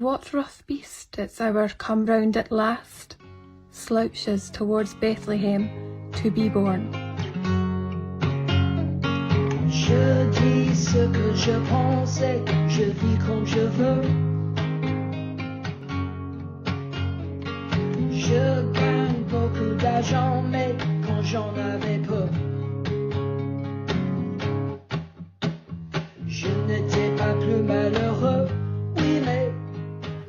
What rough beast its hour come round at last, slouches towards Bethlehem to be born? Je dis ce que je pense et je vis comme je veux. Je gagne beaucoup d'argent, mais quand j'en avais peu, je n'étais pas plus malheureux. Oui, mais.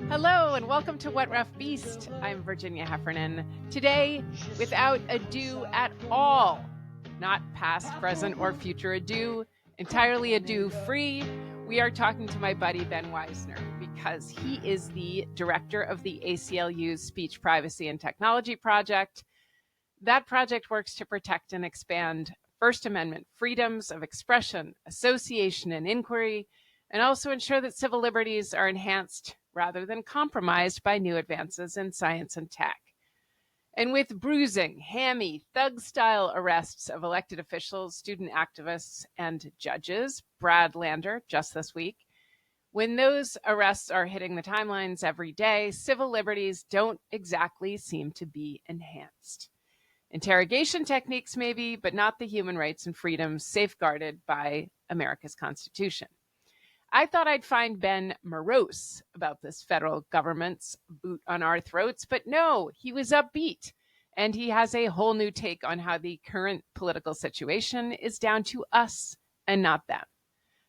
Hello and welcome to What Rough Beast. I'm Virginia Heffernan. Today, without ado at all, not past, present, or future ado, entirely ado free, we are talking to my buddy Ben Wizner because he is the director of the ACLU's Speech Privacy and Technology Project. That project works to protect and expand First Amendment freedoms of expression, association, and inquiry, and also ensure that civil liberties are enhanced rather than compromised by new advances in science and tech. And with bruising, hammy, thug-style arrests of elected officials, student activists, and judges, Brad Lander, just this week, when those arrests are hitting the timelines every day, civil liberties don't exactly seem to be enhanced. Interrogation techniques maybe, but not the human rights and freedoms safeguarded by America's Constitution. I thought I'd find Ben morose about this federal government's boot on our throats, but no, he was upbeat. And he has a whole new take on how the current political situation is down to us and not them.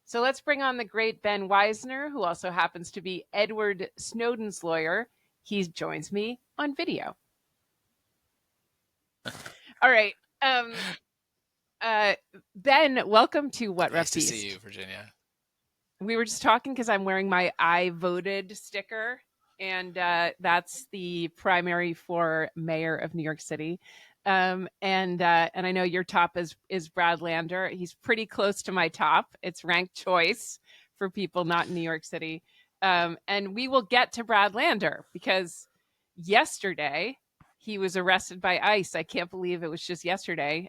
So let's bring on the great Ben Wizner, who also happens to be Edward Snowden's lawyer. He joins me on video. All right. Ben, welcome to What Rough Beast. Nice to see you, Virginia. We were just talking because I'm wearing my I voted sticker, and that's the primary for mayor of New York City. And I know your top is Brad Lander. He's pretty close to my top. It's ranked choice for people not in New York City. And we will get to Brad Lander because yesterday he was arrested by ICE. I can't believe it was just yesterday.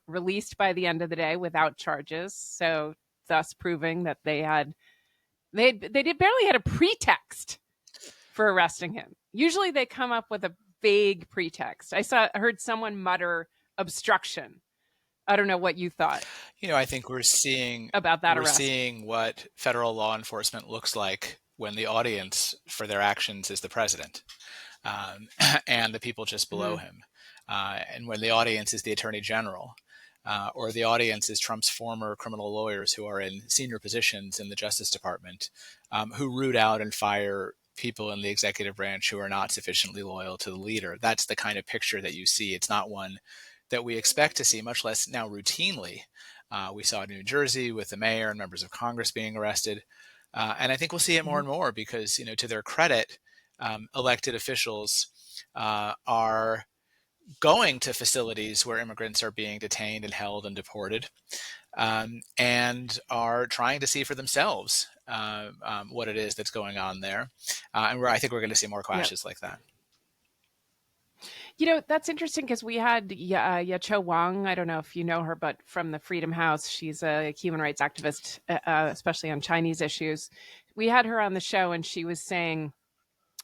Released by the end of the day without charges. So thus proving that they barely had a pretext for arresting him. Usually they come up with a vague pretext. I heard someone mutter obstruction. I don't know what you thought. I think we're seeing about that arrest. We're seeing what federal law enforcement looks like when the audience for their actions is the president, and the people just below him, and when the audience is the attorney general. Or the audience is Trump's former criminal lawyers who are in senior positions in the Justice Department, who root out and fire people in the executive branch who are not sufficiently loyal to the leader. That's the kind of picture that you see. It's not one that we expect to see, much less now routinely. We saw it in New Jersey with the mayor and members of Congress being arrested. And I think we'll see it more and more because, to their credit, elected officials are going to facilities where immigrants are being detained and held and deported, and are trying to see for themselves what it is that's going on there. And I think we're going to see more clashes like that. That's interesting because we had Yacho Wang. I don't know if you know her, but from the Freedom House, she's a human rights activist, especially on Chinese issues. We had her on the show, and she was saying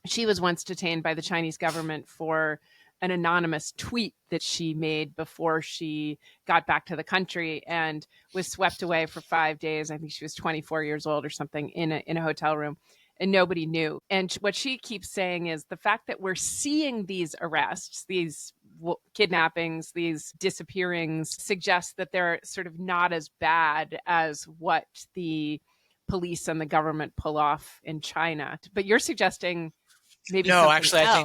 she was once detained by the Chinese government for an anonymous tweet that she made before she got back to the country and was swept away for 5 days. I think she was 24 years old or something in a hotel room, and nobody knew. And what she keeps saying is the fact that we're seeing these arrests, these kidnappings, these disappearings suggests that they're sort of not as bad as what the police and the government pull off in China. But you're suggesting maybe no, actually, I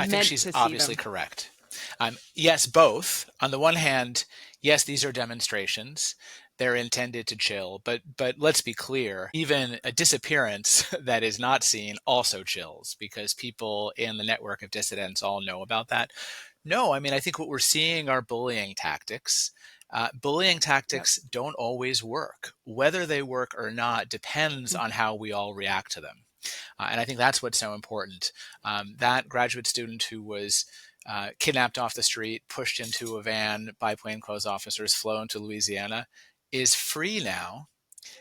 think she's obviously correct. Yes, both. On the one hand, yes, these are demonstrations. They're intended to chill, but let's be clear, even a disappearance that is not seen also chills because people in the network of dissidents all know about that. No, I think what we're seeing are bullying tactics. Bullying tactics don't always work. Whether they work or not depends on how we all react to them. And I think that's what's so important. That graduate student who was kidnapped off the street, pushed into a van by plainclothes officers, flown to Louisiana, is free now.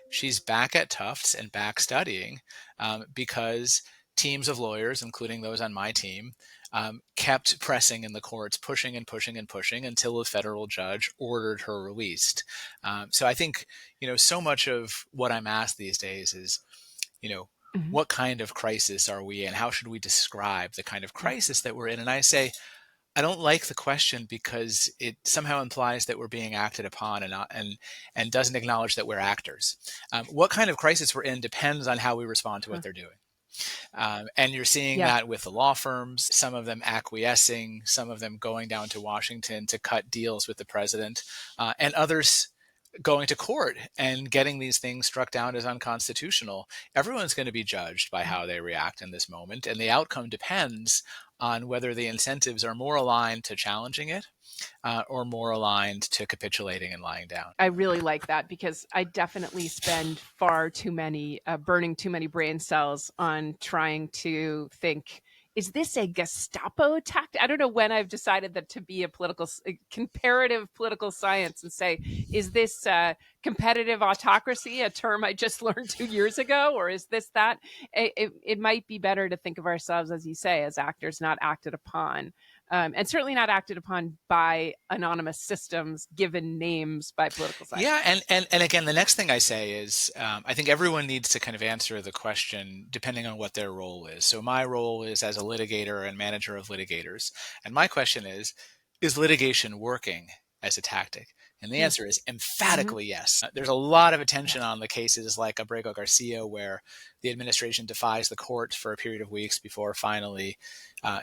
She's back at Tufts and back studying because teams of lawyers, including those on my team, kept pressing in the courts, pushing and pushing and pushing until a federal judge ordered her released. So I think, so much of what I'm asked these days is, Mhm. what kind of crisis are we in? How should we describe the kind of crisis that we're in? And I say, I don't like the question because it somehow implies that we're being acted upon and doesn't acknowledge that we're actors. What kind of crisis we're in depends on how we respond to Huh. what they're doing. And you're seeing Yeah. that with the law firms, some of them acquiescing, some of them going down to Washington to cut deals with the president, and others going to court and getting these things struck down as unconstitutional. Everyone's going to be judged by how they react in this moment, and the outcome depends on whether the incentives are more aligned to challenging it or more aligned to capitulating and lying down. I really like that because I definitely spend far too many, burning too many brain cells on trying to think, is this a Gestapo tactic? I don't know when I've decided that to be a comparative political science and say, is this competitive autocracy, a term I just learned 2 years ago, or is this that? It might be better to think of ourselves, as you say, as actors not acted upon. And certainly not acted upon by anonymous systems given names by political science. Yeah, and again, the next thing I say is I think everyone needs to kind of answer the question depending on what their role is. So my role is as a litigator and manager of litigators. And my question is litigation working as a tactic? And the answer is emphatically yes. There's a lot of attention on the cases like Abrego Garcia, where the administration defies the court for a period of weeks before finally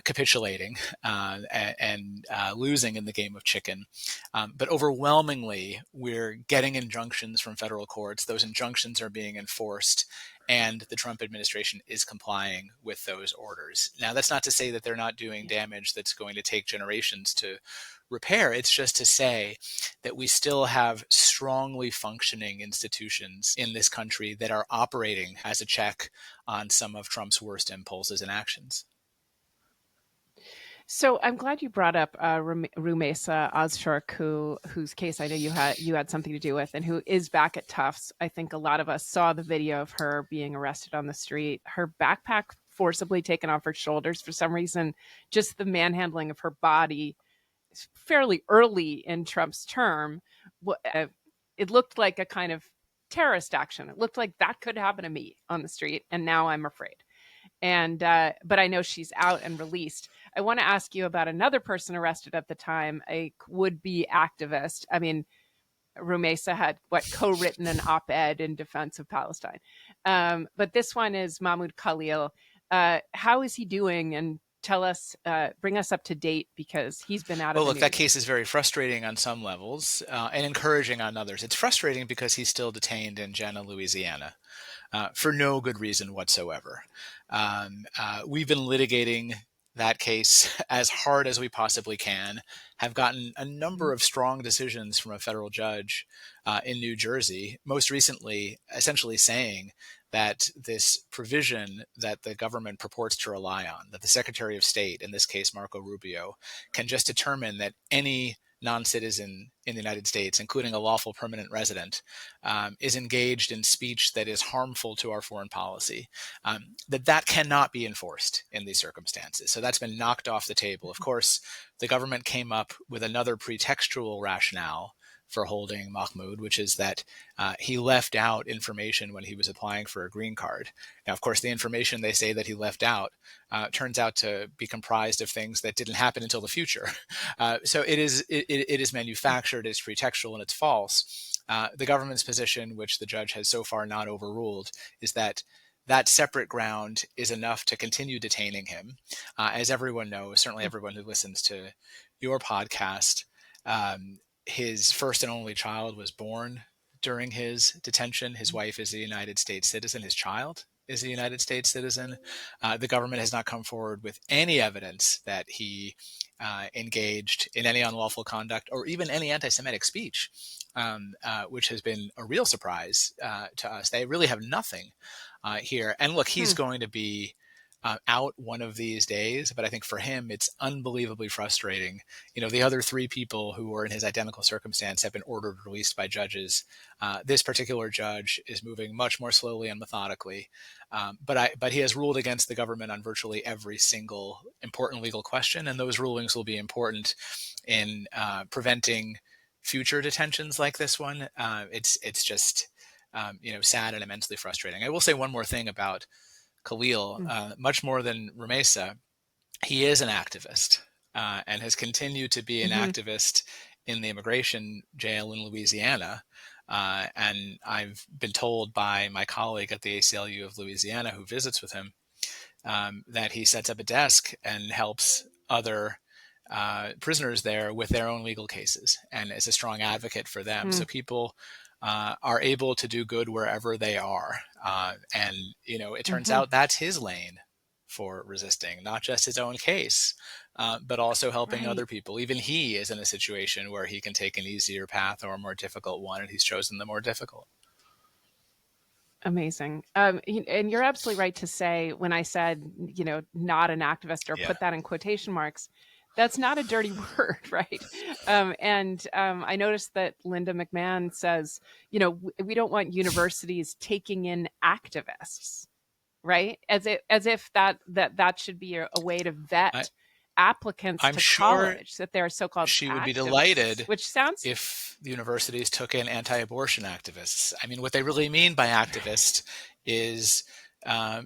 capitulating and losing in the game of chicken. But overwhelmingly, we're getting injunctions from federal courts. Those injunctions are being enforced, and the Trump administration is complying with those orders. Now, that's not to say that they're not doing damage that's going to take generations to repair. It's just to say that we still have strongly functioning institutions in this country that are operating as a check on some of Trump's worst impulses and actions. So I'm glad you brought up Rumesa Ozturk, whose case I know you had something to do with, and who is back at Tufts. I think a lot of us saw the video of her being arrested on the street, her backpack forcibly taken off her shoulders for some reason, just the manhandling of her body fairly early in Trump's term. It looked like a kind of terrorist action. It looked like that could happen to me on the street, and now I'm afraid. And but I know she's out and released. I want to ask you about another person arrested at the time, a would-be activist. I mean, Rumesa had co-written an op-ed in defense of Palestine, but this one is Mahmoud Khalil. How is he doing? And tell us, bring us up to date because he's been out of the news. That case is very frustrating on some levels and encouraging on others. It's frustrating because he's still detained in Jena, Louisiana. For no good reason whatsoever. We've been litigating that case as hard as we possibly can, have gotten a number of strong decisions from a federal judge in New Jersey, most recently essentially saying that this provision that the government purports to rely on, that the Secretary of State, in this case Marco Rubio, can just determine that any non-citizen in the United States, including a lawful permanent resident, is engaged in speech that is harmful to our foreign policy, that cannot be enforced in these circumstances. So that's been knocked off the table. Of course, the government came up with another pretextual rationale for holding Mahmoud, which is that he left out information when he was applying for a green card. Now, of course, the information they say that he left out turns out to be comprised of things that didn't happen until the future. So it is manufactured, it's pretextual, and it's false. The government's position, which the judge has so far not overruled, is that that separate ground is enough to continue detaining him. As everyone knows, certainly everyone who listens to your podcast, his first and only child was born during his detention. His wife is a United States citizen. His child is a United States citizen. The government has not come forward with any evidence that he engaged in any unlawful conduct or even any anti-Semitic speech, which has been a real surprise to us. They really have nothing here. And look, he's going to be out one of these days. But I think for him, it's unbelievably frustrating. The other three people who were in his identical circumstance have been ordered released by judges. This particular judge is moving much more slowly and methodically. But he has ruled against the government on virtually every single important legal question, and those rulings will be important in preventing future detentions like this one. It's just sad and immensely frustrating. I will say one more thing about Khalil. Much more than Rumesa, he is an activist and has continued to be an activist in the immigration jail in Louisiana. And I've been told by my colleague at the ACLU of Louisiana who visits with him that he sets up a desk and helps other prisoners there with their own legal cases and is a strong advocate for them. So people are able to do good wherever they are. And, it turns out that's his lane for resisting, not just his own case, but also helping other people. Even he is in a situation where he can take an easier path or a more difficult one, and he's chosen the more difficult. Amazing. And you're absolutely right to say, when I said, not an activist, or put that in quotation marks, that's not a dirty word, right? And I noticed that Linda McMahon says, we don't want universities taking in activists, right? As if that should be a way to vet applicants I'm to sure college, that they're so-called she would be activists, delighted which sounds if the universities took in anti-abortion activists. I mean, what they really mean by activist is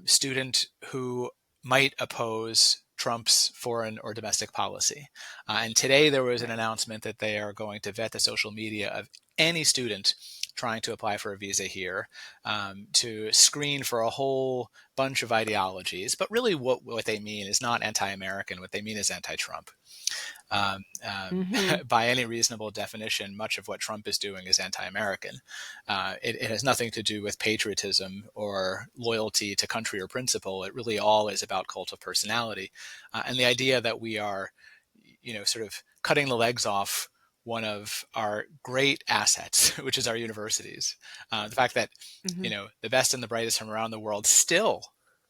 student who might oppose Trump's foreign or domestic policy. And today there was an announcement that they are going to vet the social media of any student trying to apply for a visa here, to screen for a whole bunch of ideologies. But really what they mean is not anti-American. What they mean is anti-Trump. By any reasonable definition, much of what Trump is doing is anti-American. It has nothing to do with patriotism or loyalty to country or principle. It really all is about cult of personality. And the idea that we are, sort of cutting the legs off one of our great assets, which is our universities. The fact that, the best and the brightest from around the world still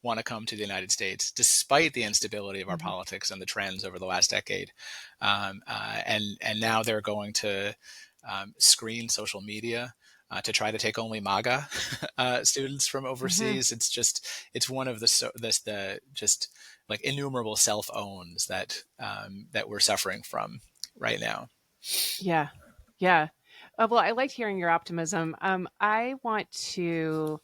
want to come to the United States, despite the instability of our politics and the trends over the last decade. And now they're going to screen social media to try to take only MAGA students from overseas. It's one of the just like innumerable self-owns that we're suffering from right now. Yeah. Well, I liked hearing your optimism. I want to.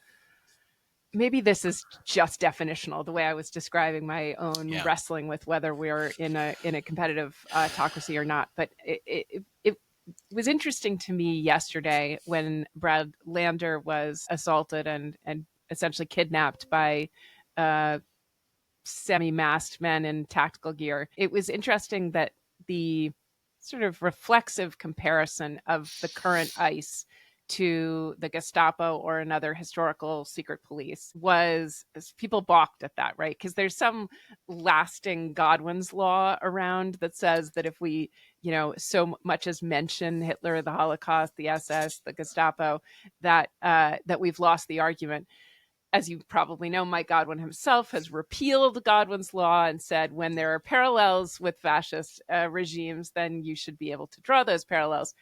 Maybe this is just definitional, the way I was describing my own wrestling with whether we're in a competitive autocracy or not. But it was interesting to me yesterday when Brad Lander was assaulted and essentially kidnapped by semi-masked men in tactical gear. It was interesting that the sort of reflexive comparison of the current ICE to the Gestapo or another historical secret police was, people balked at that, right? Because there's some lasting Godwin's law around that says that if we, so much as mention Hitler, the Holocaust, the SS, the Gestapo, that we've lost the argument. As you probably know, Mike Godwin himself has repealed Godwin's law and said when there are parallels with fascist regimes, then you should be able to draw those parallels.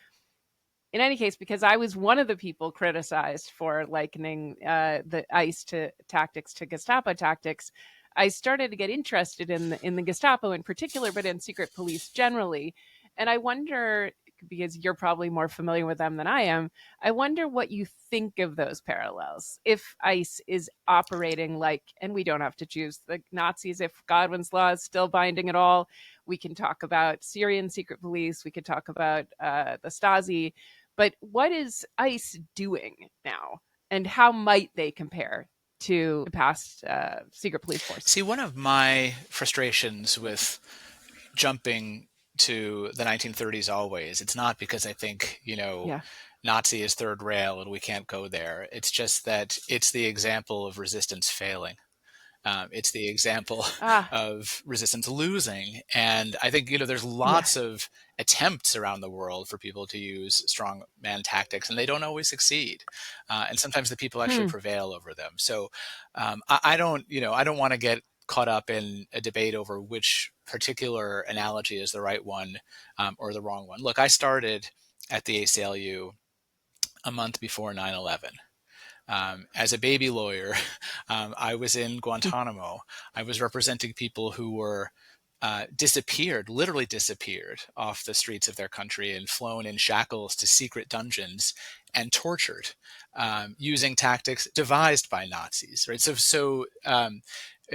In any case, because I was one of the people criticized for likening the ICE tactics to Gestapo tactics, I started to get interested in the Gestapo in particular, but in secret police generally. And I wonder, because you're probably more familiar with them than I am, I wonder what you think of those parallels. If ICE is operating like, and we don't have to choose the Nazis, if Godwin's law is still binding at all, we can talk about Syrian secret police, we could talk about the Stasi, but what is ICE doing now? And how might they compare to past secret police forces? See, one of my frustrations with jumping to the 1930s always, it's not because I think, Nazi is third rail and we can't go there. It's just that it's the example of resistance failing. It's the example of resistance losing. And I think, there's lots of attempts around the world for people to use strong man tactics, and they don't always succeed. And sometimes the people actually prevail over them. So I don't want to get caught up in a debate over which particular analogy is the right one or the wrong one. Look, I started at the ACLU a month before 9/11. As a baby lawyer, I was in Guantanamo. I was representing people who were literally disappeared off the streets of their country and flown in shackles to secret dungeons and tortured using tactics devised by Nazis. Right. So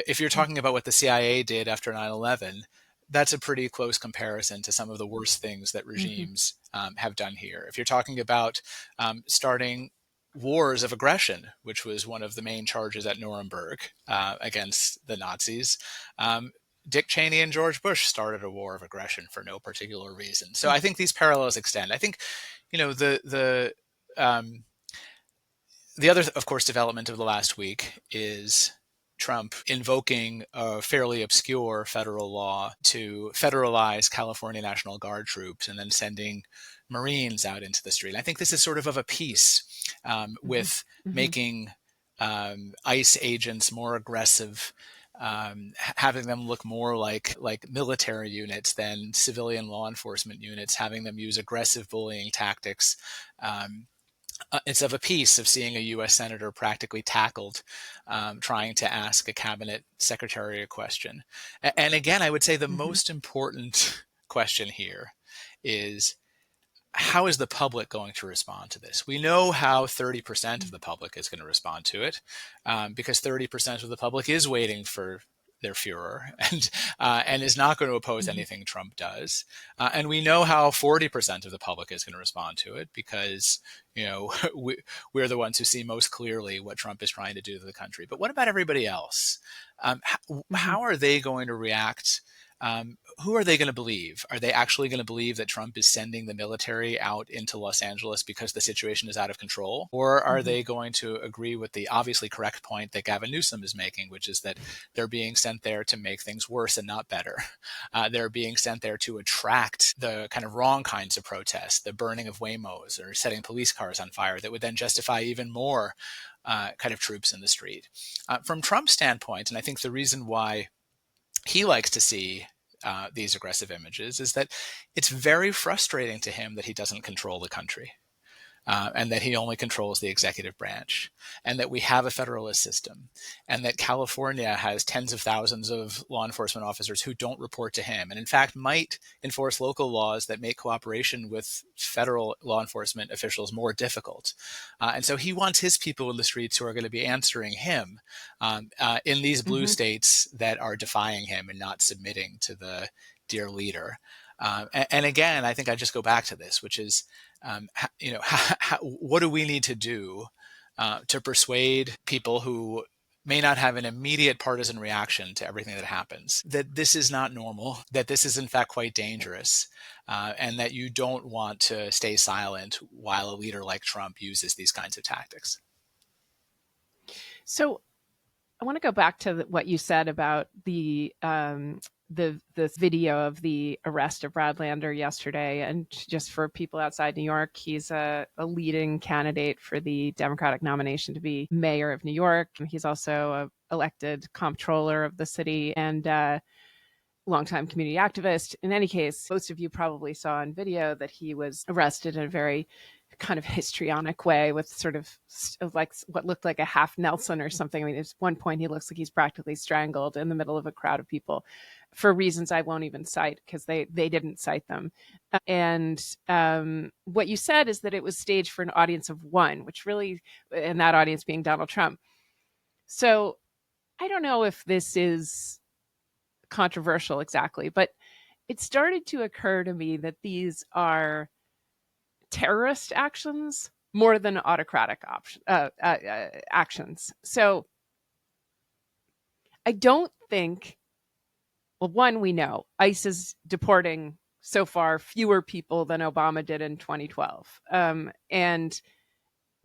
if you're talking about what the CIA did after 9/11, that's a pretty close comparison to some of the worst things that regimes have done here. If you're talking about starting wars of aggression, which was one of the main charges at Nuremberg against the Nazis, Dick Cheney and George Bush started a war of aggression for no particular reason. So I think these parallels extend. I think, the other, of course, development of the last week is Trump invoking a fairly obscure federal law to federalize California National Guard troops and then sending Marines out into the street. I think this is sort of a piece with making ICE agents more aggressive, having them look more like military units than civilian law enforcement units, having them use aggressive bullying tactics. It's of a piece of seeing a U.S. senator practically tackled trying to ask a cabinet secretary a question. And again, I would say the most important question here is, how is the public going to respond to this? We know how 30% of the public is going to respond to it because 30% of the public is waiting for their Führer and is not going to oppose anything Trump does. And we know how 40% of the public is going to respond to it because, we're the ones who see most clearly what Trump is trying to do to the country. But what about everybody else? How are they going to react? Who are they going to believe? Are they actually going to believe that Trump is sending the military out into Los Angeles because the situation is out of control? Or are they going to agree with the obviously correct point that Gavin Newsom is making, which is that they're being sent there to make things worse and not better? They're being sent there to attract the kind of wrong kinds of protests, the burning of Waymos or setting police cars on fire that would then justify even more kind of troops in the street. From Trump's standpoint, and I think the reason why he likes to see these aggressive images is that it's very frustrating to him that he doesn't control the country and that he only controls the executive branch and that we have a federalist system and that California has tens of thousands of law enforcement officers who don't report to him and in fact might enforce local laws that make cooperation with federal law enforcement officials more difficult. And so he wants his people in the streets who are going to be answering him in these blue states that are defying him and not submitting to the dear leader. And again, I think I just go back to this, which is, what do we need to do to persuade people who may not have an immediate partisan reaction to everything that happens, that this is not normal, that this is in fact quite dangerous, and that you don't want to stay silent while a leader like Trump uses these kinds of tactics. So I want to go back to what you said about the video of the arrest of Brad Lander yesterday. And just for people outside New York, he's a leading candidate for the Democratic nomination to be mayor of New York. He's also an elected comptroller of the city and longtime community activist. In any case, most of you probably saw on video that he was arrested in a very kind of histrionic way with sort of like what looked like a half Nelson or something. I mean, at one point he looks like he's practically strangled in the middle of a crowd of people for reasons I won't even cite because they didn't cite them. And what you said is that it was staged for an audience of one, which really, and that audience being Donald Trump. So I don't know if this is controversial exactly, but it started to occur to me that these are terrorist actions more than autocratic actions. So I don't think, well, one, we know ICE is deporting so far fewer people than Obama did in 2012. And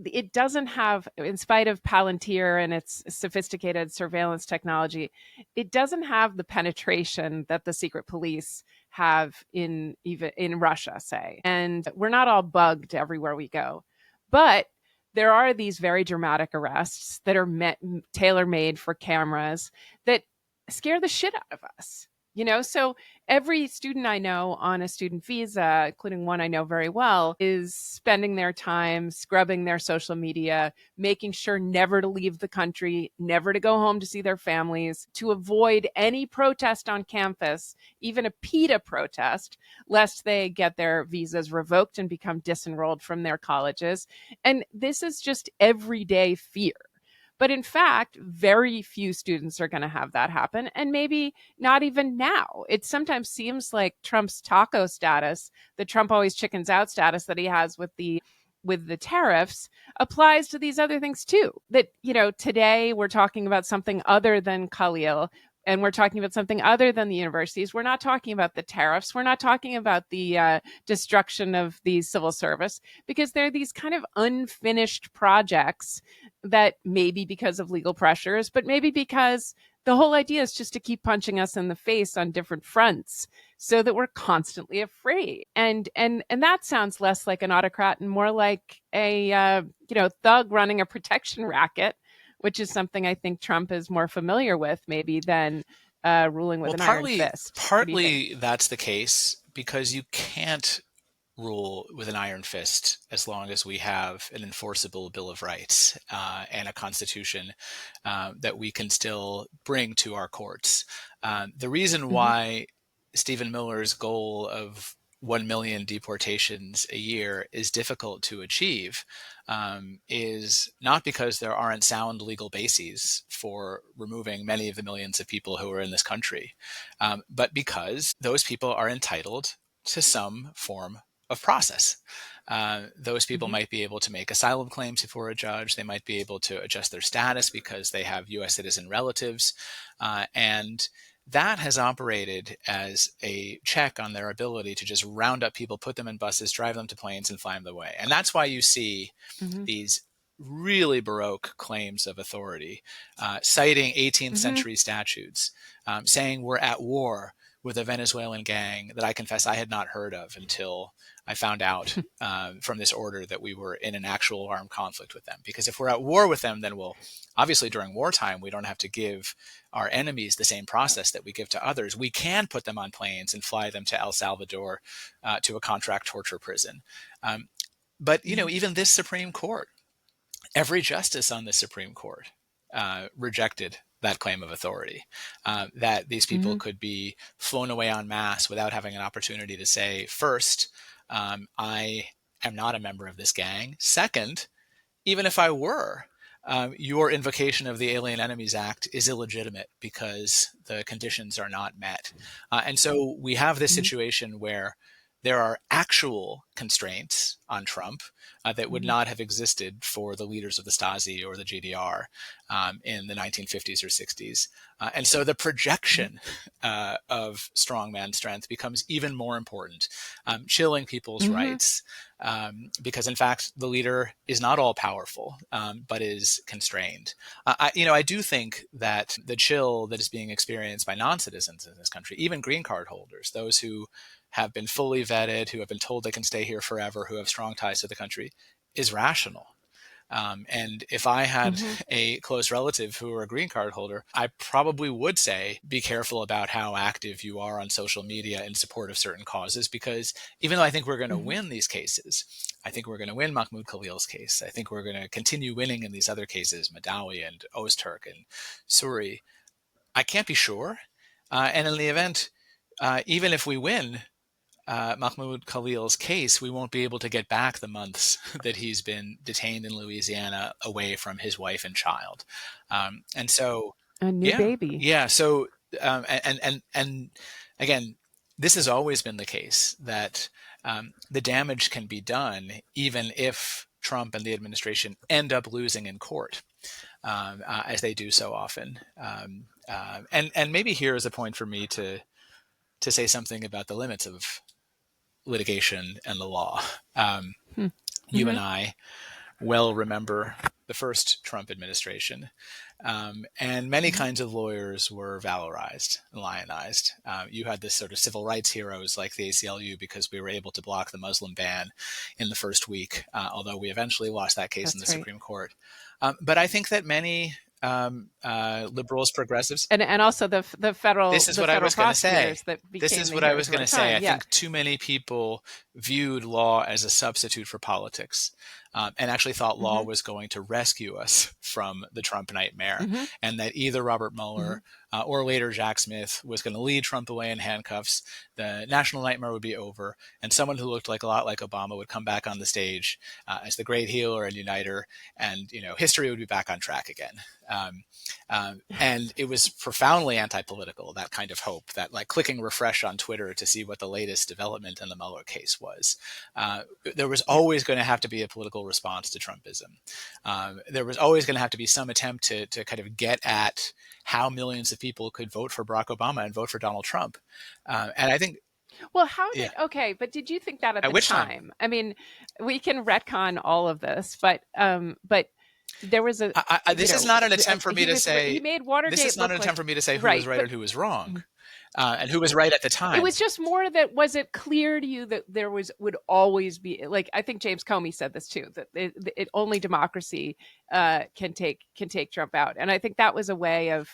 it doesn't have, in spite of Palantir and its sophisticated surveillance technology, it doesn't have the penetration that the secret police have even in Russia, say. And we're not all bugged everywhere we go. But there are these very dramatic arrests that are tailor-made for cameras that scare the shit out of us. So every student I know on a student visa, including one I know very well, is spending their time scrubbing their social media, making sure never to leave the country, never to go home to see their families, to avoid any protest on campus, even a PETA protest, lest they get their visas revoked and become disenrolled from their colleges. And this is just everyday fear. But in fact, very few students are going to have that happen. And maybe not even now. It sometimes seems like Trump's taco status, the Trump always chickens out status that he has with the tariffs, applies to these other things too. That, today we're talking about something other than Khalil, and we're talking about something other than the universities. We're not talking about the tariffs. We're not talking about the destruction of the civil service, because they're these kind of unfinished projects that maybe because of legal pressures, but maybe because the whole idea is just to keep punching us in the face on different fronts so that we're constantly afraid. And that sounds less like an autocrat and more like a thug running a protection racket, which is something I think Trump is more familiar with maybe than ruling with an iron fist. Partly that's the case because you can't rule with an iron fist as long as we have an enforceable Bill of Rights and a constitution that we can still bring to our courts. The reason why Stephen Miller's goal of 1 million deportations a year is difficult to achieve is not because there aren't sound legal bases for removing many of the millions of people who are in this country, but because those people are entitled to some form of process. Those people might be able to make asylum claims before a judge. They might be able to adjust their status because they have U.S. citizen relatives. And that has operated as a check on their ability to just round up people, put them in buses, drive them to planes, and fly them away. And that's why you see these really Baroque claims of authority, citing 18th century statutes, saying we're at war with a Venezuelan gang that I confess I had not heard of until I found out from this order that we were in an actual armed conflict with them. Because if we're at war with them, then obviously during wartime, we don't have to give our enemies the same process that we give to others. We can put them on planes and fly them to El Salvador to a contract torture prison. But, even this Supreme Court, every justice on the Supreme Court rejected that claim of authority, that these people could be flown away en masse without having an opportunity to say, first, I am not a member of this gang. Second, even if I were, your invocation of the Alien Enemies Act is illegitimate because the conditions are not met. And so we have this situation where there are actual constraints on Trump that would not have existed for the leaders of the Stasi or the GDR in the 1950s or 60s. And so the projection of strongman strength becomes even more important, chilling people's rights, because in fact, the leader is not all powerful, but is constrained. I do think that the chill that is being experienced by non-citizens in this country, even green card holders, those who have been fully vetted, who have been told they can stay here forever, who have strong ties to the country, is rational. And if I had a close relative who were a green card holder, I probably would say, be careful about how active you are on social media in support of certain causes, because even though I think we're going to win these cases, I think we're going to win Mahmoud Khalil's case. I think we're going to continue winning in these other cases, Madawi and Ozturk and Suri. I can't be sure. And in the event, even if we win Mahmoud Khalil's case, we won't be able to get back the months that he's been detained in Louisiana away from his wife and child. And so a new baby. Yeah. So, and again, this has always been the case that the damage can be done even if Trump and the administration end up losing in court, as they do so often. And maybe here is a point for me to say something about the limits of litigation and the law. You and I well remember the first Trump administration, and many kinds of lawyers were valorized and lionized. You had this sort of civil rights heroes like the ACLU because we were able to block the Muslim ban in the first week, although we eventually lost that case in the Supreme Court. But I think that many liberals, progressives. And also the federal This is what I was going to say. prosecutors that This became is the what I heroes was of going our to say. time. I think too many people viewed law as a substitute for politics, and actually thought law was going to rescue us from the Trump nightmare, and that either Robert Mueller or later Jack Smith was going to lead Trump away in handcuffs. The national nightmare would be over, and someone who looked like a lot like Obama would come back on the stage as the great healer and uniter, and history would be back on track again. And it was profoundly anti-political, that kind of hope, that like clicking refresh on Twitter to see what the latest development in the Mueller case was. There was always going to have to be a political response to Trumpism. There was always going to have to be some attempt to kind of get at how millions of people could vote for Barack Obama and vote for Donald Trump. And I think, well, okay, but did you think that at the which time? I mean, we can retcon all of this, but there was a. This is not an attempt for me to say. He made Watergate. This is not an attempt for me to say who was right and who was wrong, and who was right at the time. It was just more that, was it clear to you that there would always be, like, I think James Comey said this too, that it only democracy can take Trump out, and I think that was a way of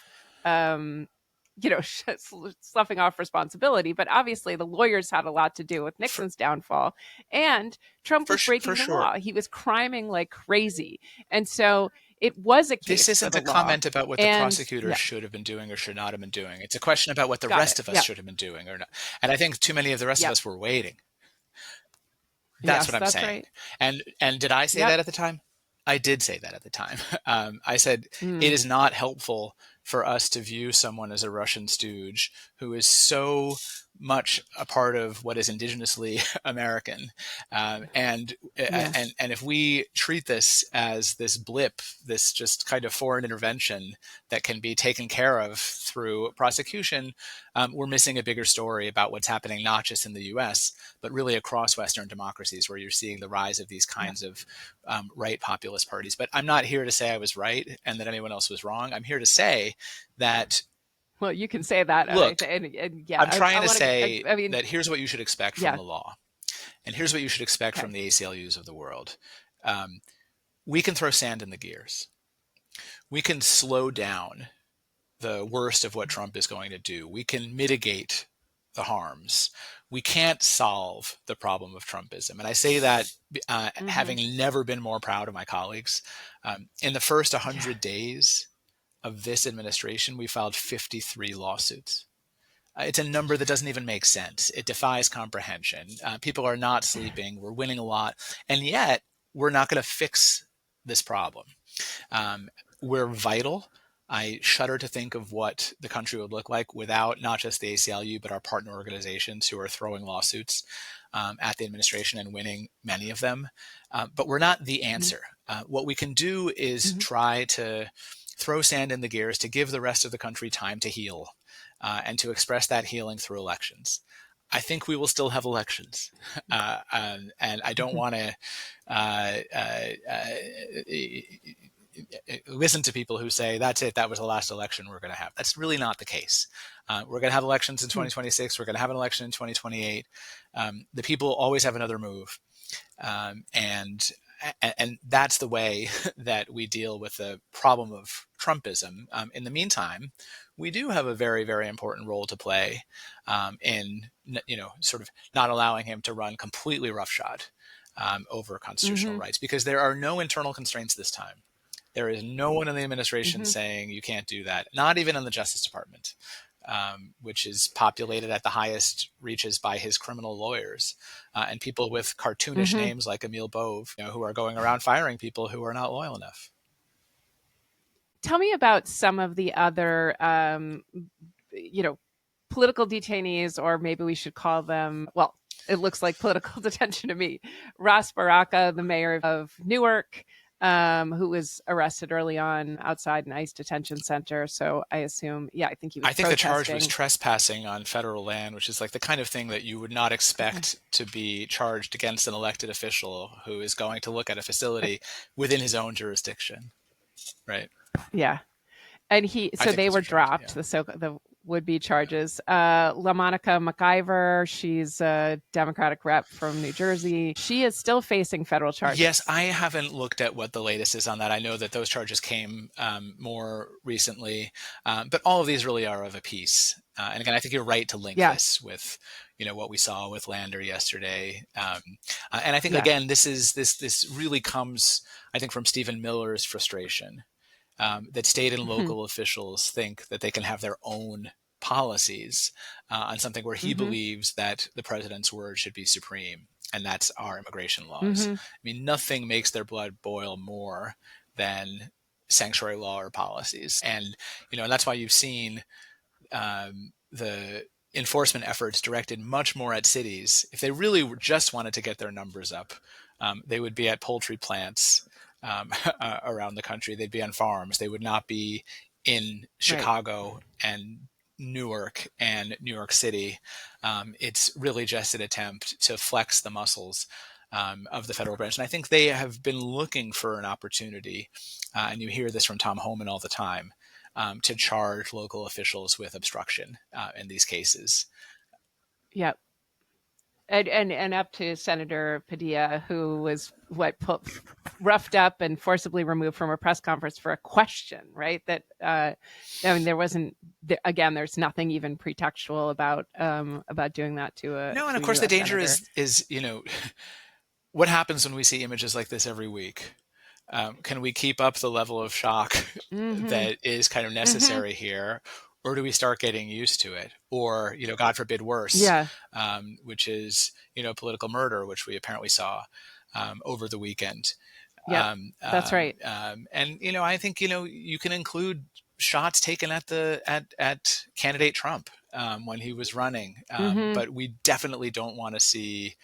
sloughing off responsibility. But obviously the lawyers had a lot to do with Nixon's downfall, and Trump was breaking the law. He was criming like crazy. And so it was a case. This isn't a comment about what the prosecutors should have been doing or should not have been doing. It's a question about what the rest of us should have been doing or not. And I think too many of the rest of us were waiting. That's what I'm saying. Right. And did I say that at the time? I did say that at the time. I said, it is not helpful for us to view someone as a Russian stooge who is so much a part of what is indigenously American. And if we treat this as this blip, this just kind of foreign intervention that can be taken care of through prosecution, we're missing a bigger story about what's happening not just in the US, but really across Western democracies, where you're seeing the rise of these kinds of right populist parties. But I'm not here to say I was right and that anyone else was wrong. I'm here to say that. Well, you can say that. Look, I'm trying to say that here's what you should expect from the law. And here's what you should expect from the ACLUs of the world. We can throw sand in the gears. We can slow down the worst of what Trump is going to do. We can mitigate the harms. We can't solve the problem of Trumpism. And I say that having never been more proud of my colleagues. In the first 100 days of this administration, we filed 53 lawsuits. It's a number that doesn't even make sense. It defies comprehension. People are not sleeping. We're winning a lot. And yet, we're not going to fix this problem. We're vital. I shudder to think of what the country would look like without not just the ACLU, but our partner organizations who are throwing lawsuits at the administration and winning many of them. But we're not the answer. What we can do is try to throw sand in the gears to give the rest of the country time to heal and to express that healing through elections. I think we will still have elections. And I don't want to listen to people who say, that's it, that was the last election we're going to have. That's really not the case. We're going to have elections in 2026. We're going to have an election in 2028. The people always have another move. And that's the way that we deal with the problem of Trumpism. In the meantime, we do have a very, very important role to play in, sort of not allowing him to run completely roughshod over constitutional rights, because there are no internal constraints this time. There is no one in the administration saying you can't do that, not even in the Justice Department, which is populated at the highest reaches by his criminal lawyers and people with cartoonish names like Emil Bove, who are going around firing people who are not loyal enough. Tell me about some of the other, political detainees, or maybe we should call them, well, it looks like political detention to me. Ras Baraka, the mayor of Newark, who was arrested early on outside an ICE detention center. So I assume, I think he was protesting. The charge was trespassing on federal land, which is like the kind of thing that you would not expect to be charged against an elected official who is going to look at a facility within his own jurisdiction. Right. Yeah. And they were dropped. The would-be charges. LaMonica McIver, she's a Democratic rep from New Jersey. She is still facing federal charges. Yes, I haven't looked at what the latest is on that. I know that those charges came more recently, but all of these really are of a piece. And again, I think you're right to link this with, what we saw with Lander yesterday. And I think again, this really comes, I think, from Stephen Miller's frustration. That state and local officials think that they can have their own policies on something where he believes that the president's word should be supreme, and that's our immigration laws. I mean, nothing makes their blood boil more than sanctuary law or policies. And, and that's why you've seen the enforcement efforts directed much more at cities. If they really just wanted to get their numbers up, they would be at poultry plants around the country. They'd be on farms. They would not be in Chicago and Newark and New York City. It's really just an attempt to flex the muscles of the federal branch. And I think they have been looking for an opportunity, and you hear this from Tom Homan all the time, to charge local officials with obstruction in these cases. Yep. And up to Senator Padilla, who was roughed up and forcibly removed from a press conference for a question, right? That there wasn't. Again, there's nothing even pretextual about doing that to a. No, and of course the danger is what happens when we see images like this every week. Can we keep up the level of shock that is kind of necessary here? Or do we start getting used to it? Or, God forbid, worse, which is, political murder, which we apparently saw over the weekend. Yeah, that's right. And, I think, you can include shots taken at candidate Trump when he was running. But we definitely don't want to see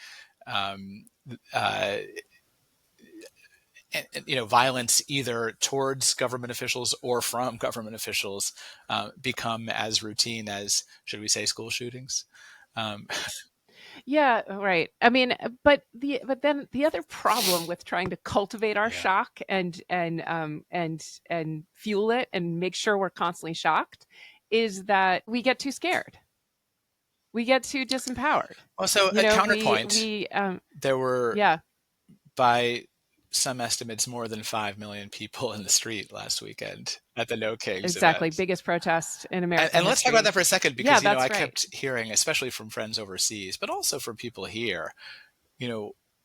violence either towards government officials or from government officials become as routine as, should we say, school shootings? Yeah, right. I mean, but then the other problem with trying to cultivate our shock and fuel it and make sure we're constantly shocked is that we get too scared. We get too disempowered. Well, so a counterpoint, there were by some estimates more than 5 million people in the street last weekend at the No Kings event. Biggest protest in America. And let's talk about that for a second, because I kept hearing, especially from friends overseas, but also from people here,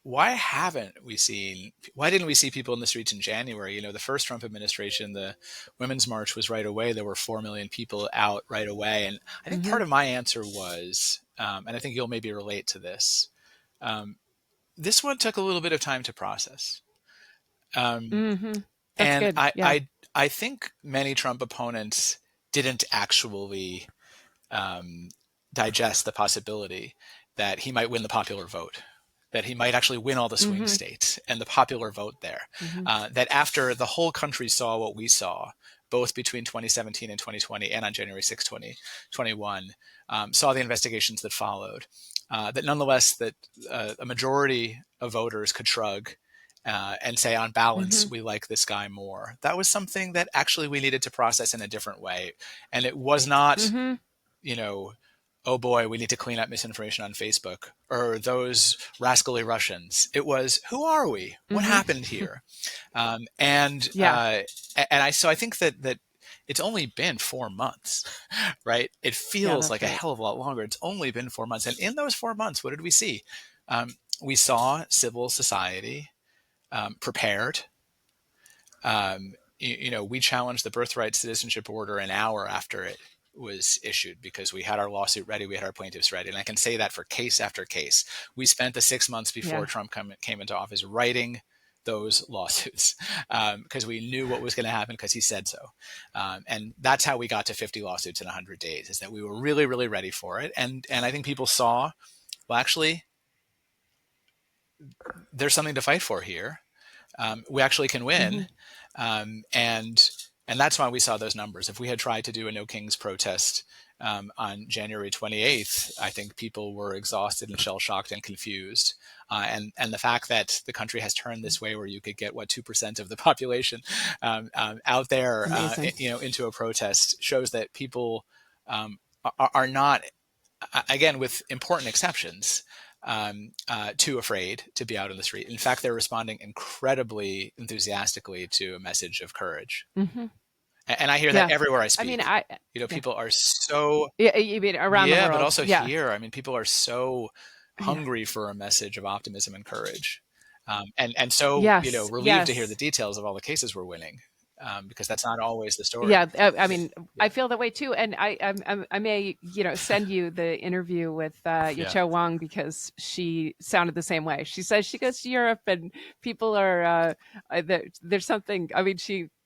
why didn't we see people in the streets in January? The first Trump administration, the Women's March was right away. There were 4 million people out right away. And I think part of my answer was, and I think you'll maybe relate to this, this one took a little bit of time to process. And I think many Trump opponents didn't actually digest the possibility that he might win the popular vote, that he might actually win all the swing states and the popular vote there. That after the whole country saw what we saw, both between 2017 and 2020 and on January 6, 2021, saw the investigations that followed, that nonetheless that a majority of voters could shrug and say, on balance, we like this guy more. That was something that actually we needed to process in a different way. And it was not, oh boy, we need to clean up misinformation on Facebook, or those rascally Russians. It was, who are we? What happened here? So I think that it's only been 4 months, right? It feels like a hell of a lot longer. It's only been 4 months. And in those 4 months, what did we see? We saw civil society prepared. We challenged the birthright citizenship order an hour after it was issued because we had our lawsuit ready, we had our plaintiffs ready. And I can say that for case after case. We spent the 6 months before Trump came into office writing those lawsuits because we knew what was going to happen because he said so. And that's how we got to 50 lawsuits in 100 days, is that we were really, really ready for it. And I think people saw, well, actually, there's something to fight for here. We actually can win. And that's why we saw those numbers. If we had tried to do a No Kings protest on January 28th, I think people were exhausted and shell-shocked and confused. And the fact that the country has turned this way, where you could get 2% of the population out there, into a protest, shows that people are not, again, with important exceptions, too afraid to be out in the street. In fact, they're responding incredibly enthusiastically to a message of courage. Mm-hmm. And I hear that Yeah. everywhere I I speak. mean, yeah. People are so, Yeah, you mean around the world? but also Yeah. here. I mean, people are so Yeah. hungry for a message of optimism and courage, and so Yes. relieved to hear the Yes. details of all the cases we're winning, because that's not always the story. Yeah. I mean, I feel that way too. And I may, send you the interview with Cho Wang, because she sounded the same way. She says she goes to Europe and people are there's something. I mean,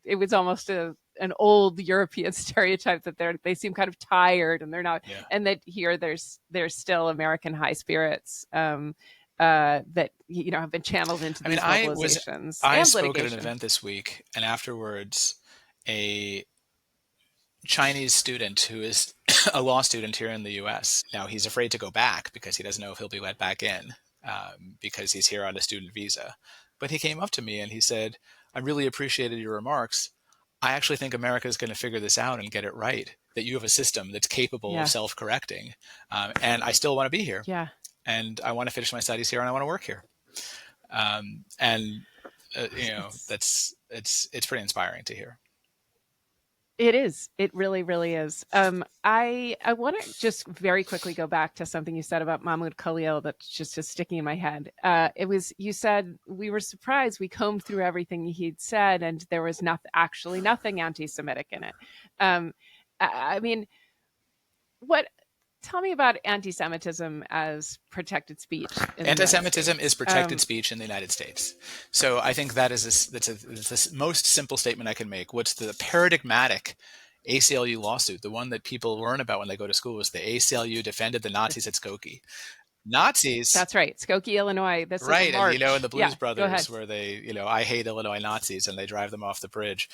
it was almost an old European stereotype that they seem kind of tired and they're not, and that here there's still American high spirits that have been channeled into these mobilizations. I spoke at an event this week, and afterwards, a Chinese student who is a law student here in the U.S. Now he's afraid to go back because he doesn't know if he'll be let back in, because he's here on a student visa. But he came up to me and he said, "I really appreciated your remarks. I actually think America is going to figure this out and get it right, that you have a system that's capable of self-correcting. And I still want to be here. Yeah. And I want to finish my studies here and I want to work here." It's pretty inspiring to hear. It is. It really, really is. I want to just very quickly go back to something you said about Mahmoud Khalil that just is sticking in my head. You said we were surprised. We combed through everything he'd said, and there was nothing anti-Semitic in it. I mean, tell me about anti-Semitism as protected speech. Anti-Semitism is protected speech in the United States. So I think that's the most simple statement I can make. What's the paradigmatic ACLU lawsuit, the one that people learn about when they go to school, is the ACLU defended the Nazis at Skokie. Nazis. That's right. Skokie, Illinois. This right. Is March. And, in the Blues Brothers, where they, I hate Illinois Nazis, and they drive them off the bridge.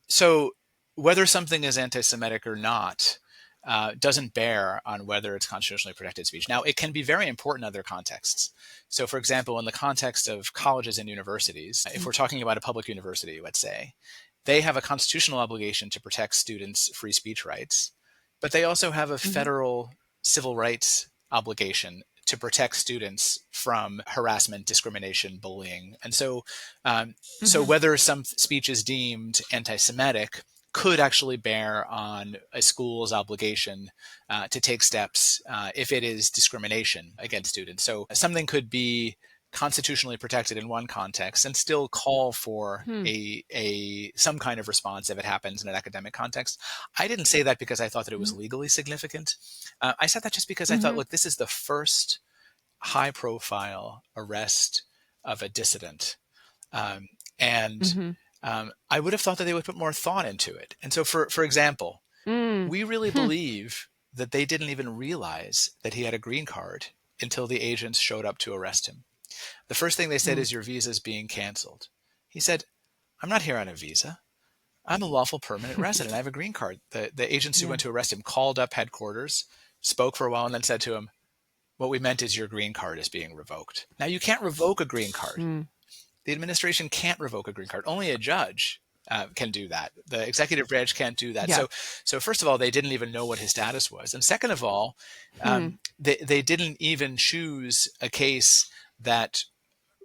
So whether something is anti-Semitic or not, doesn't bear on whether it's constitutionally protected speech. Now, it can be very important in other contexts. So, for example, in the context of colleges and universities, if we're talking about a public university, let's say, they have a constitutional obligation to protect students' free speech rights, but they also have a federal civil rights obligation to protect students from harassment, discrimination, bullying. And so, so whether some speech is deemed anti-Semitic could actually bear on a school's obligation to take steps if it is discrimination against students. So something could be constitutionally protected in one context and still call for some kind of response if it happens in an academic context. I didn't say that because I thought that it was legally significant. I said that just because I thought, look, this is the first high-profile arrest of a dissident. I would have thought that they would put more thought into it. And so, for example, we really believe that they didn't even realize that he had a green card until the agents showed up to arrest him. The first thing they said is, "Your visa is being canceled." He said, "I'm not here on a visa. I'm a lawful permanent resident. I have a green card." The agents who went to arrest him called up headquarters, spoke for a while, and then said to him, "What we meant is your green card is being revoked." Now, you can't revoke a green card. The administration can't revoke a green card. Only a judge can do that. The executive branch can't do that. Yeah. So first of all, they didn't even know what his status was. And second of all, they didn't even choose a case that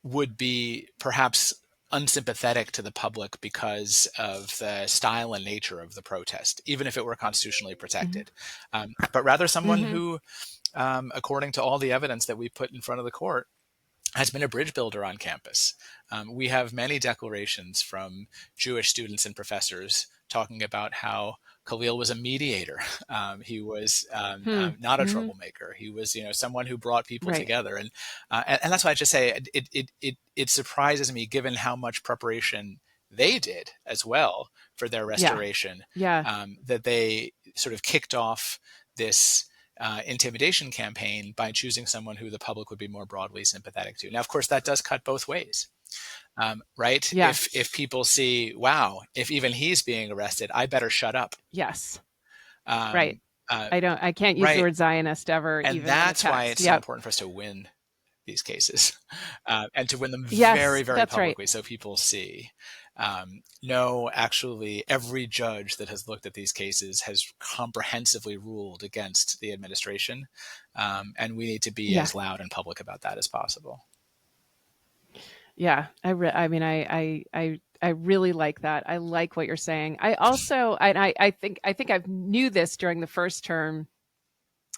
would be perhaps unsympathetic to the public because of the style and nature of the protest, even if it were constitutionally protected. But rather someone who, according to all the evidence that we put in front of the court, has been a bridge builder on campus. We have many declarations from Jewish students and professors talking about how Khalil was a mediator. He was not a troublemaker. He was, someone who brought people together. And that's why I just say it surprises me, given how much preparation they did as well for their restoration, that they sort of kicked off this intimidation campaign by choosing someone who the public would be more broadly sympathetic to. Now, of course, that does cut both ways, right? Yes. If people see, wow, if even he's being arrested, I better shut up. Yes. Right. I can't use the word Zionist ever. And even that's why it's so important for us to win these cases and to win them very, very publicly so people see. No, actually, every judge that has looked at these cases has comprehensively ruled against the administration, and we need to be Yeah. as loud and public about that as possible. Yeah, I mean, I really like that. I like what you're saying. I also, and I think I knew this during the first term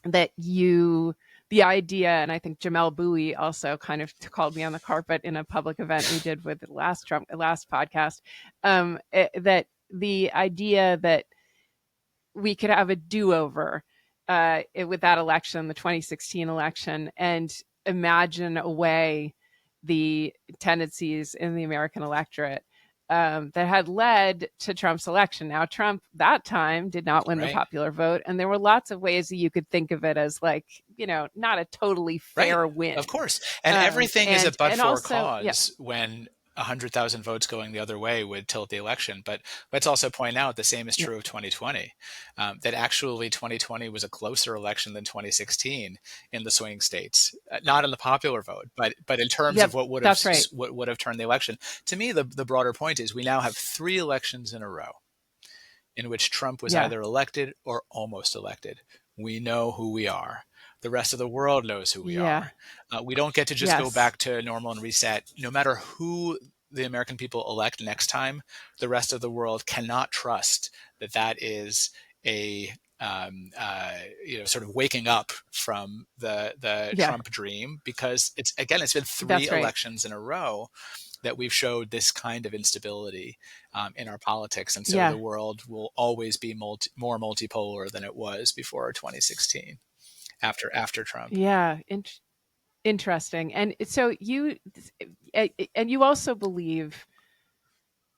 that the idea, and I think Jamel Bowie also kind of called me on the carpet in a public event we did with the last podcast, that the idea that we could have a do-over with that election, the 2016 election, and imagine away the tendencies in the American electorate that had led to Trump's election. Now, Trump that time did not win the Right. popular vote, and there were lots of ways that you could think of it as like, not a totally fair win. Of course. And everything is a but-for also, cause when 100,000 votes going the other way would tilt the election. But let's also point out the same is true of 2020, that actually 2020 was a closer election than 2016 in the swing states, not in the popular vote, but in terms of what would have turned the election. To me, the broader point is we now have 3 elections in a row in which Trump was either elected or almost elected. We know who we are. The rest of the world knows who we are. We don't get to just go back to normal and reset. No matter who the American people elect next time, the rest of the world cannot trust that is a sort of waking up from the Trump dream, because it's been 3 elections in a row that we've showed this kind of instability in our politics. And so the world will always be more multipolar than it was before 2016 after Trump. Yeah. Interesting. And so you also believe,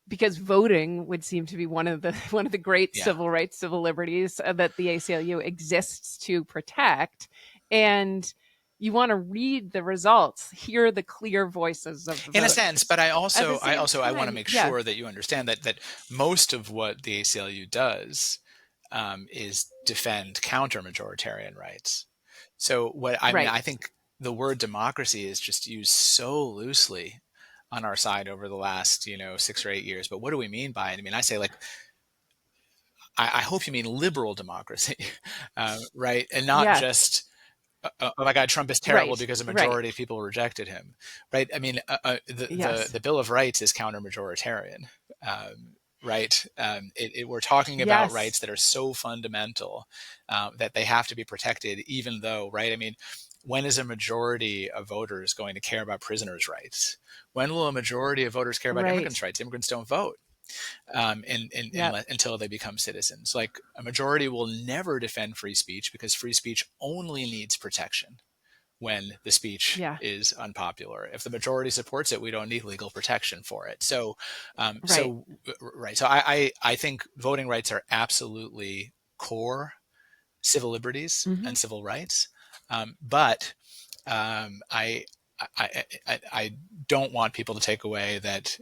because voting would seem to be one of the great civil rights, civil liberties that the ACLU exists to protect, and you want to read the results, hear the clear voices of the voters. In a sense, but I want to make sure that you understand that most of what the ACLU does is defend counter-majoritarian rights. So mean, I think the word democracy is just used so loosely on our side over the last 6 or 8 years. But what do we mean by it? I mean, I say, like, I hope you mean liberal democracy, right? And not just, oh my God, Trump is terrible because a majority of people rejected him, right? I mean, the Bill of Rights is counter-majoritarian, right? We're talking about rights that are so fundamental that they have to be protected, even though, right? I mean, when is a majority of voters going to care about prisoners' rights? When will a majority of voters care about immigrants' rights? Immigrants don't vote until they become citizens. Like, a majority will never defend free speech, because free speech only needs protection when the speech is unpopular. If the majority supports it, we don't need legal protection for it. So I think voting rights are absolutely core civil liberties and civil rights. But I don't want people to take away that,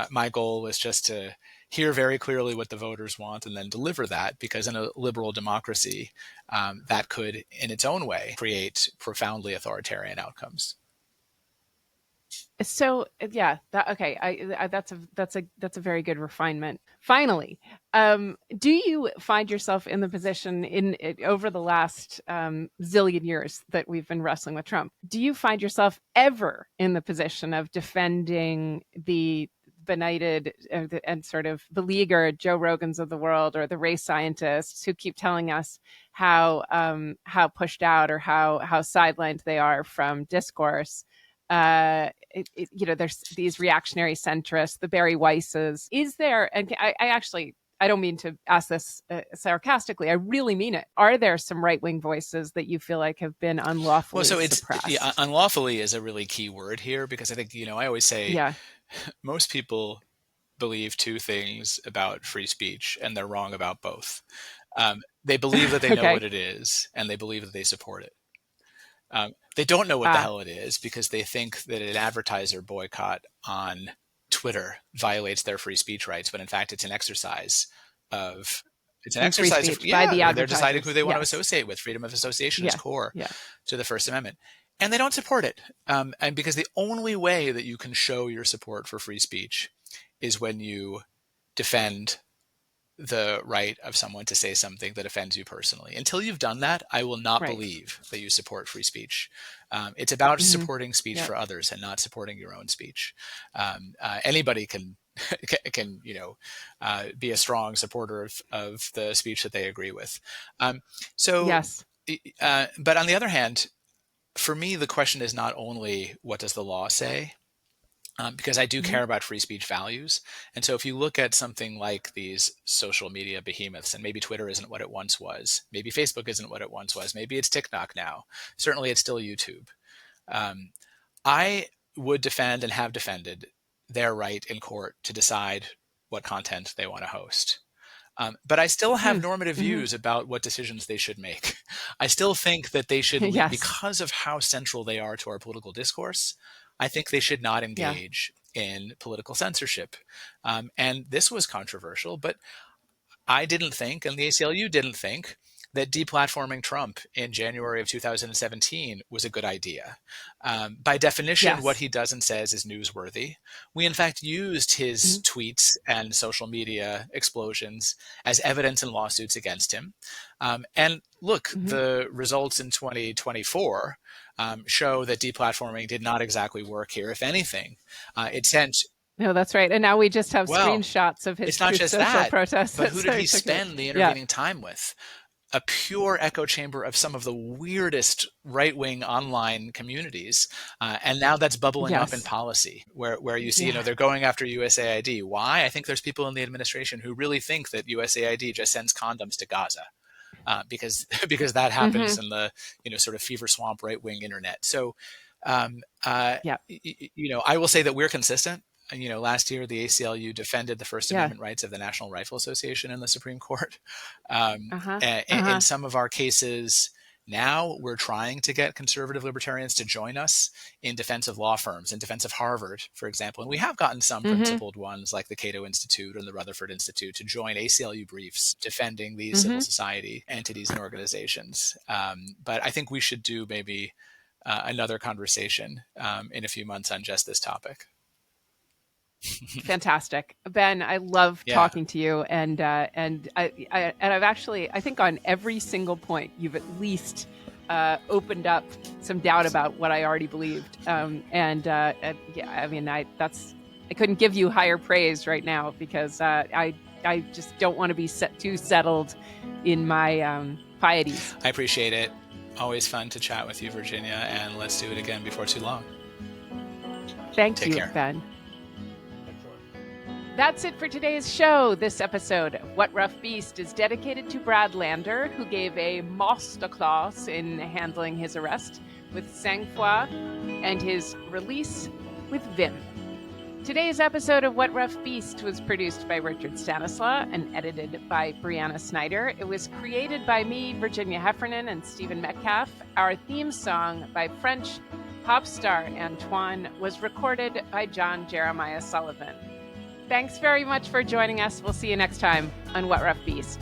my goal is just to hear very clearly what the voters want and then deliver that, because in a liberal democracy, that could, in its own way, create profoundly authoritarian outcomes. So that's a very good refinement. Finally, do you find yourself in the position over the last zillion years that we've been wrestling with Trump? Do you find yourself ever in the position of defending the benighted and sort of beleaguered Joe Rogans of the world, or the race scientists who keep telling us how pushed out or how sidelined they are from discourse? There's these reactionary centrists, the Barry Weisses. Is there, and I don't mean to ask this sarcastically, I really mean it. Are there some right-wing voices that you feel like have been unlawfully suppressed? Unlawfully is a really key word here, because I think, I always say most people believe 2 things about free speech, and they're wrong about both. They believe that they know what it is, and they believe that they support it. They don't know what the hell it is, because they think that an advertiser boycott on Twitter violates their free speech rights, but in fact, it's an exercise of by the advertisers. They're deciding who they want to associate with. Freedom of association is core to the First Amendment, and they don't support it. And because the only way that you can show your support for free speech is when you defend the right of someone to say something that offends you personally. Until you've done that, I will not believe that you support free speech. It's about supporting speech for others and not supporting your own speech. Anybody can be a strong supporter of the speech that they agree with. Yes. But on the other hand, for me, the question is not only what does the law say, because I do care about free speech values. And so if you look at something like these social media behemoths, and maybe Twitter isn't what it once was, maybe Facebook isn't what it once was, maybe it's TikTok now, certainly it's still YouTube. I would defend and have defended their right in court to decide what content they want to host. But I still have normative views about what decisions they should make. I still think that they should, because of how central they are to our political discourse, I think they should not engage in political censorship. And this was controversial, but I didn't think, and the ACLU didn't think, that deplatforming Trump in January of 2017 was a good idea. By definition, what he does and says is newsworthy. We, in fact, used his tweets and social media explosions as evidence in lawsuits against him. And look, the results in 2024 show that deplatforming did not exactly work here. If anything, it sent... No, that's right. And now we just have screenshots of his it's not just social that, protests. but who did he spend the intervening time with? A pure echo chamber of some of the weirdest right-wing online communities. And now that's bubbling up in policy where you see, they're going after USAID. Why? I think there's people in the administration who really think that USAID just sends condoms to Gaza. Because that happens in the, sort of fever swamp right-wing internet. So, I will say that we're consistent. Last year, the ACLU defended the First Amendment rights of the National Rifle Association in the Supreme Court. In some of our cases now, we're trying to get conservative libertarians to join us in defense of law firms, in defense of Harvard, for example. And we have gotten some principled ones like the Cato Institute and the Rutherford Institute to join ACLU briefs defending these civil society entities and organizations. But I think we should do maybe another conversation in a few months on just this topic. Fantastic, Ben. I love talking to you, and I've actually, I think on every single point you've at least opened up some doubt about what I already believed. I couldn't give you higher praise right now because I just don't want to be too settled in my pieties. I appreciate it. Always fun to chat with you, Virginia, and let's do it again before too long. Take you, Ben. That's it for today's show. This episode of What Rough Beast is dedicated to Brad Lander, who gave a masterclass in handling his arrest with sang-froid and his release with vim. Today's episode of What Rough Beast was produced by Richard Stanislaw and edited by Brianna Snyder. It was created by me, Virginia Heffernan, and Stephen Metcalf. Our theme song by French pop star Antoine was recorded by John Jeremiah Sullivan. Thanks very much for joining us. We'll see you next time on What Rough Beast.